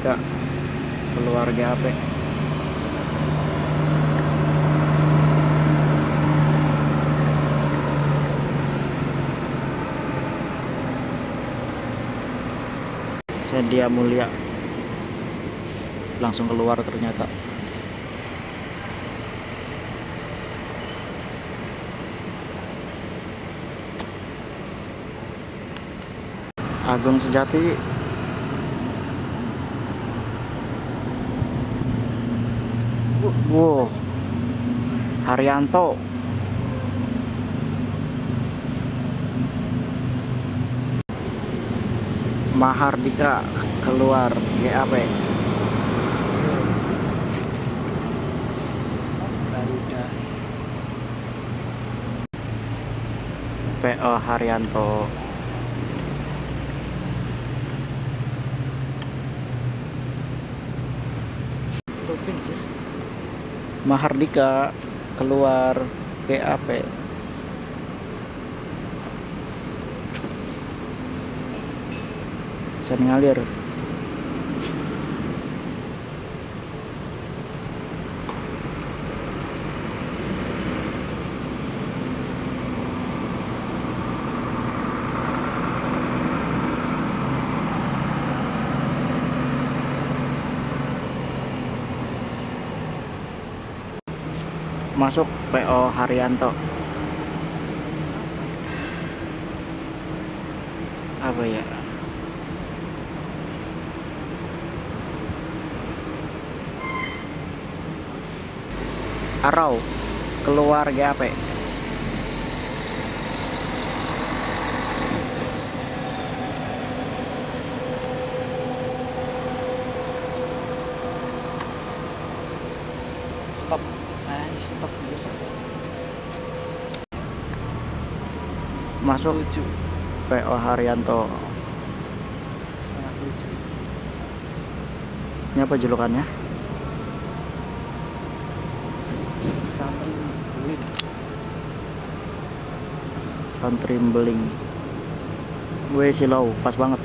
Mahardika keluar GAP. Sedia Mulia langsung keluar ternyata. Agung Sejati wow. Haryanto Mahardika keluar GAP. PO Haryanto Mahardika keluar GAP. Sen ngalir. Masuk PO Haryanto. Apa ya? Arau keluar GAP. Stop. Stop. Masuk PO Haryanto. Ini apa julukannya? Santri Beling. Gue silau, pas banget.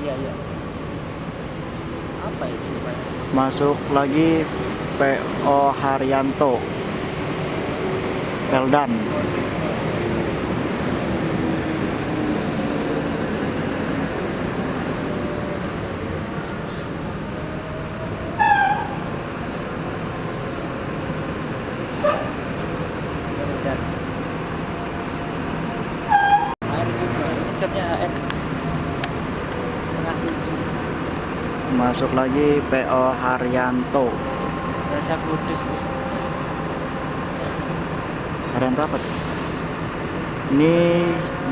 Iya. Apa ya coba? Masuk lagi PO Haryanto. Peldan. Masuk lagi PO Haryanto. Rasa kudus. Haryanto apa tuh? Ini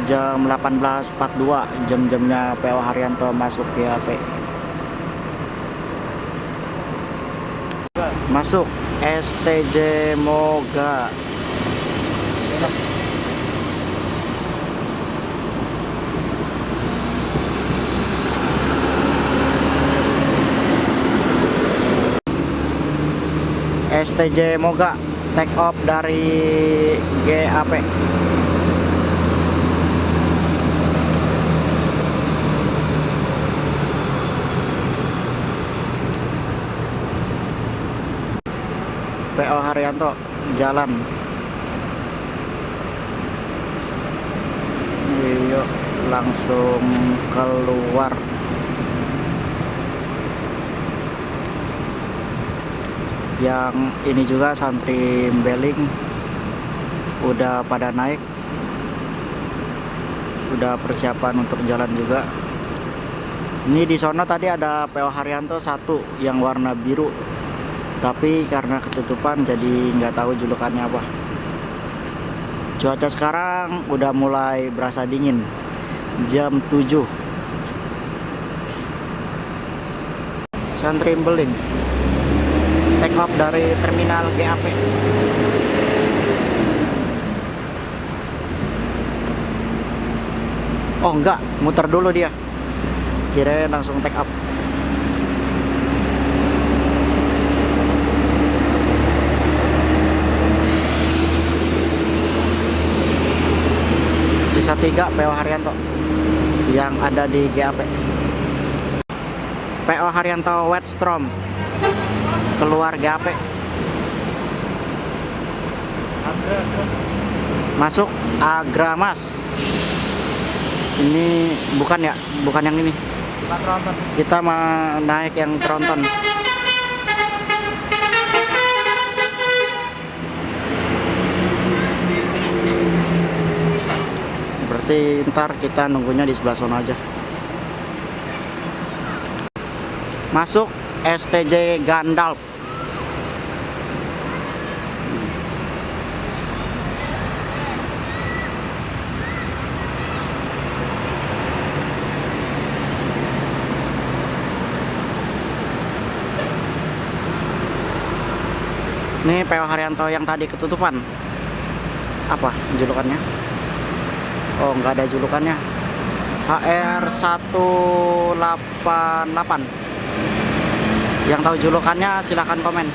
jam 18.42, jam-jamnya PO Haryanto masuk GAP. Masuk STJ Moga. STJ Moga take off dari GAP. PO Haryanto jalan. Yuk langsung keluar. Yang ini juga santri Beling udah pada naik, udah persiapan untuk jalan juga. Ini di sono tadi ada PO Haryanto satu yang warna biru, tapi karena ketutupan jadi nggak tahu julukannya apa. Cuaca sekarang udah mulai berasa dingin, jam 7. Santri Beling take off dari terminal GAP. Oh enggak, muter dulu dia. Kirain langsung take off. Sisa 3 PO Haryanto yang ada di GAP. PO Haryanto Wetstrom keluar GAP. Masuk Agramas. Ini bukan ya, bukan yang ini. Kita mau naik yang tronton. Berarti ntar kita nunggunya di sebelah sana aja. Masuk STJ Gandalf. Ini PO Haryanto yang tadi ketutupan. Apa julukannya? Oh, nggak ada julukannya. HR188. Yang tahu julukannya silahkan komen.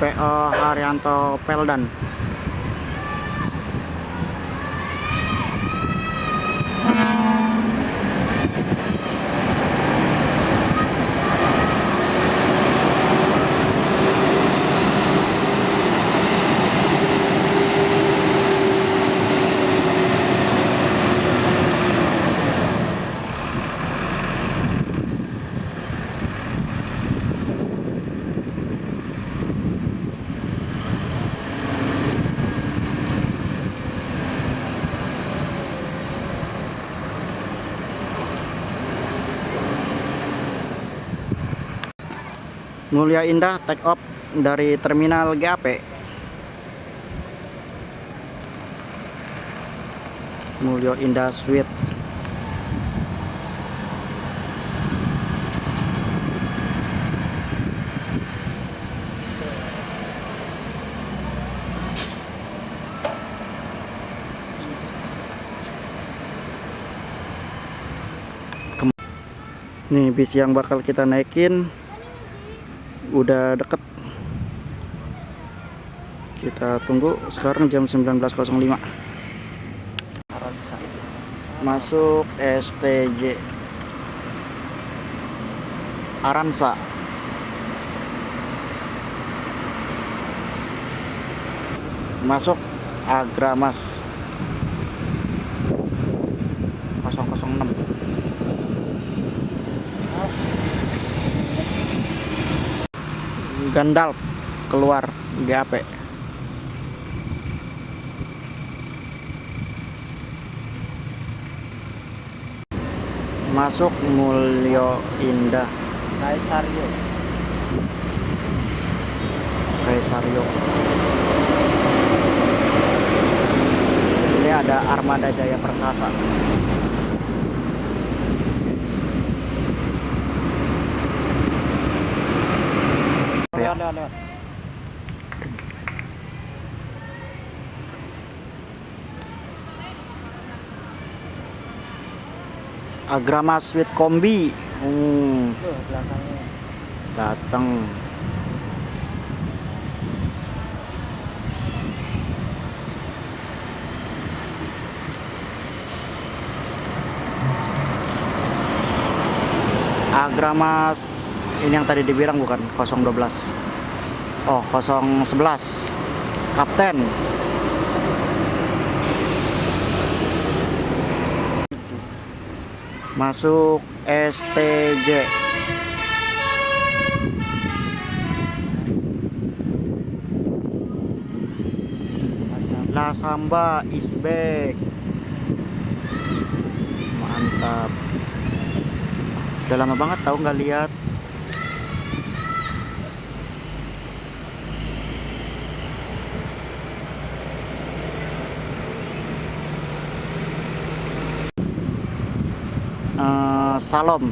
PO Haryanto Peldan. Mulia Indah take off dari terminal GAP. Mulia Indah Suites. Nih bis yang bakal kita naikin udah deket. Kita tunggu, sekarang jam 19.05. Masuk STJ Aransa. Masuk Agramas 006. Gandalf keluar GAP. Masuk Mulyo Indah Kaisario. Ini ada Armada Jaya Perkasa. Lewat. Agramas Suite Kombi. Datang. Agramas ini yang tadi dibilang bukan 012. Oh, 011. Kapten. Masuk STJ. La Samba is back. Mantap. Udah lama banget tahu nggak lihat. Salom.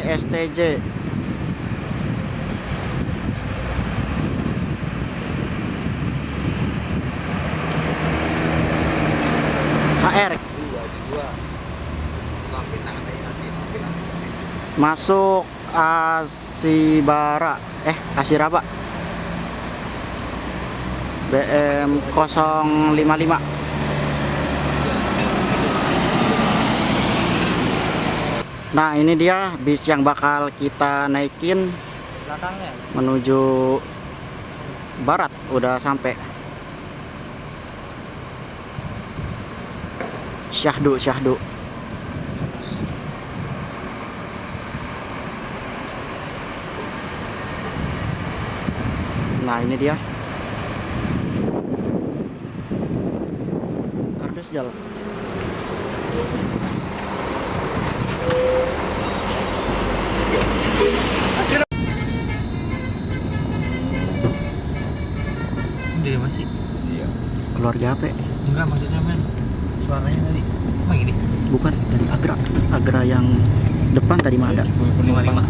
STJ. HR masuk Asiraba BM 055. Nah, ini dia bis yang bakal kita naikin Belakangnya. menuju barat. Udah sampai Syahdu. Nah, ini dia. Kardus jalan. Dia masih. Keluarga apa? Enggak, maksudnya men. Suaranya tadi. Emang ini? Bukan, dari Agra yang depan tadi mah ada. 55.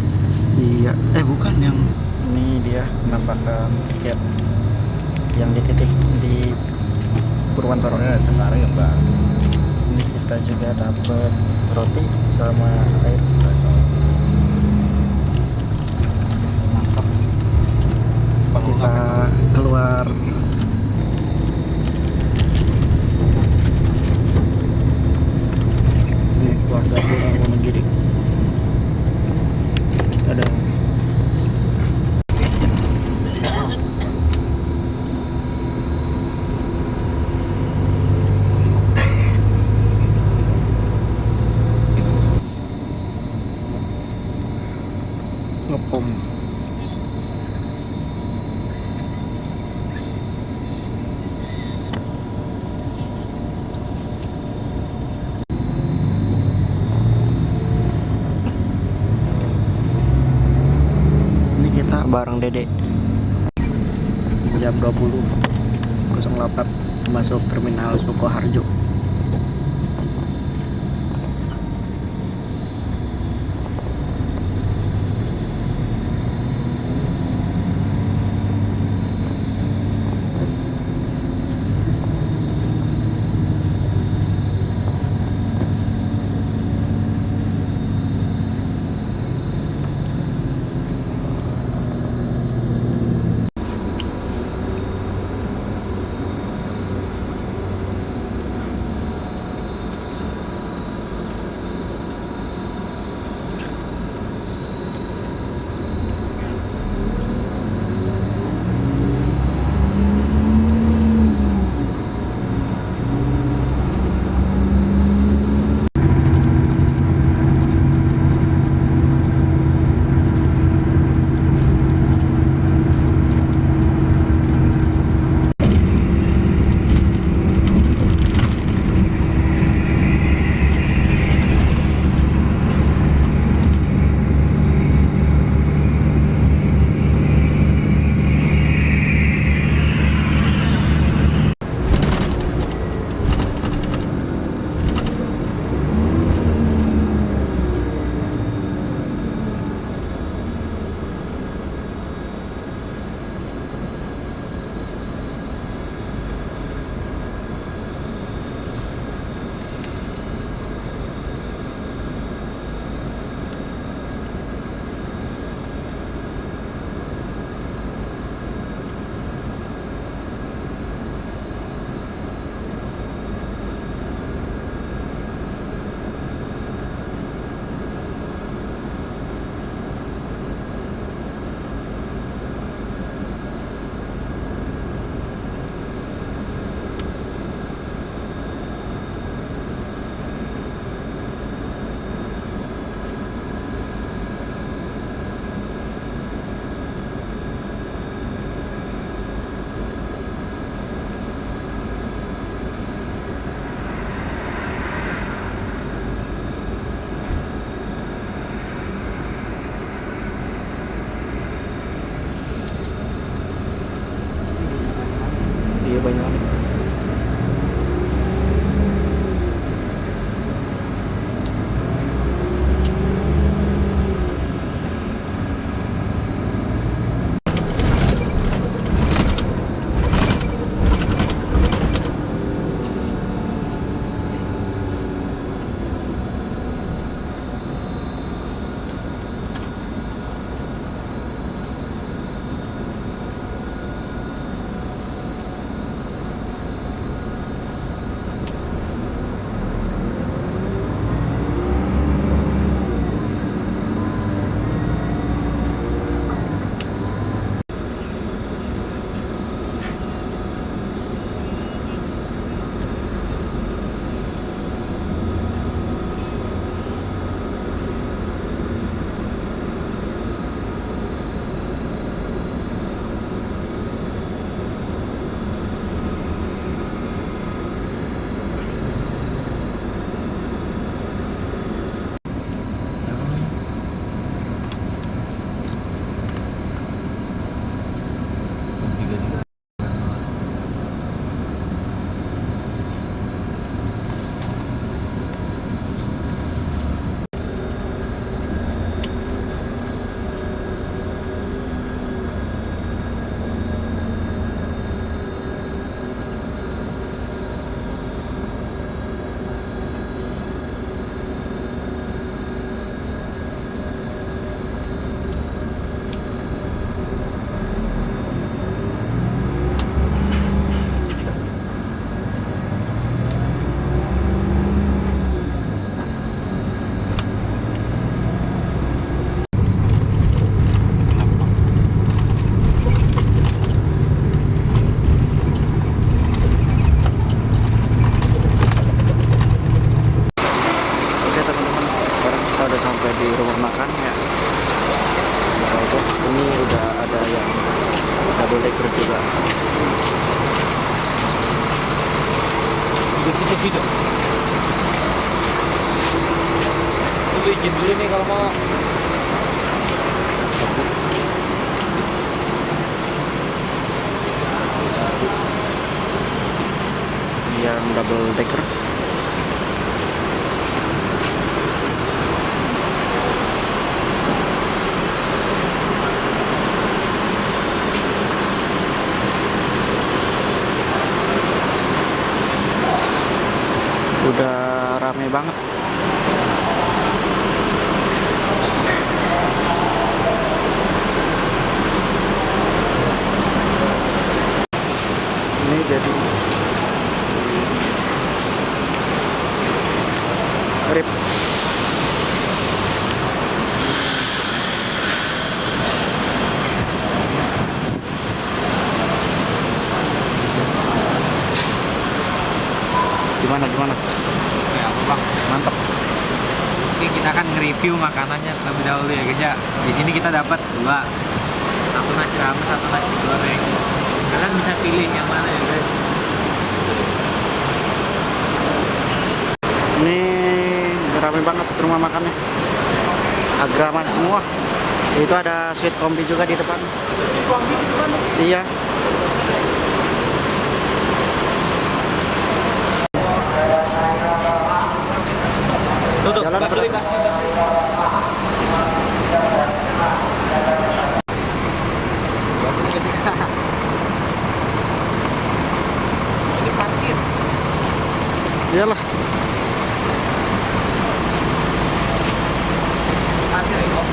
Iya, bukan yang ini dia penampakan tiket yang di titik di Purwantoro. Sekarang ya Mbak. Ini kita juga dapat roti sama air. Mantap. Kita keluar. Ini keluarga pulang Wonogiri. Ada ngepom. Ini kita bareng Dede jam 20.08 masuk terminal Sukoharjo. double decker juga. Hidup hidup. Dulu izin dulu nih kalau mau. Yang double decker. Udah rame banget. Ini jadi rip. Gimana? Ya apa bang? Mantap. Oke, kita akan nge-review makanannya terlebih dahulu ya guys ya. Di sini kita dapat dua, satu nasi rames, satu nasi goreng. Kalian bisa pilih yang mana ya guys. Ini rame banget rumah makannya. Agrama semua. Itu ada sweet kombi juga di depan. Iya. Tutup, Jalan bakso berat. ini, Bang. Ini parkir. Iyalah. Parkir ya, Bang.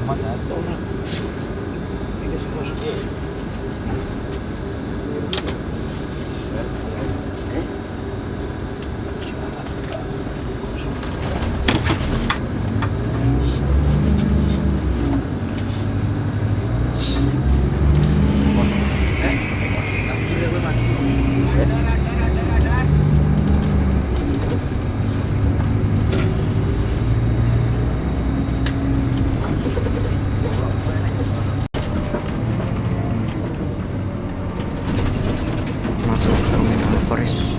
amat kan. Masuk terminal Paris.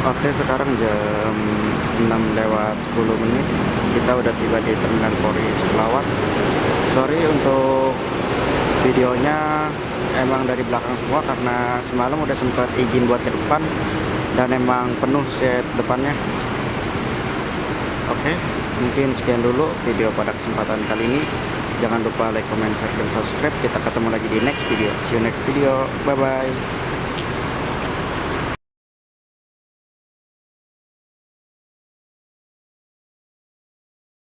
Oke, sekarang jam 6:10. Kita udah tiba di Terminal Polri Pelawat. Sorry untuk videonya emang dari belakang semua karena semalam udah sempat izin buat ke depan dan emang penuh set depannya. Oke, mungkin sekian dulu video pada kesempatan kali ini. Jangan lupa like, comment, share, dan subscribe. Kita ketemu lagi di next video. See you next video. Bye bye.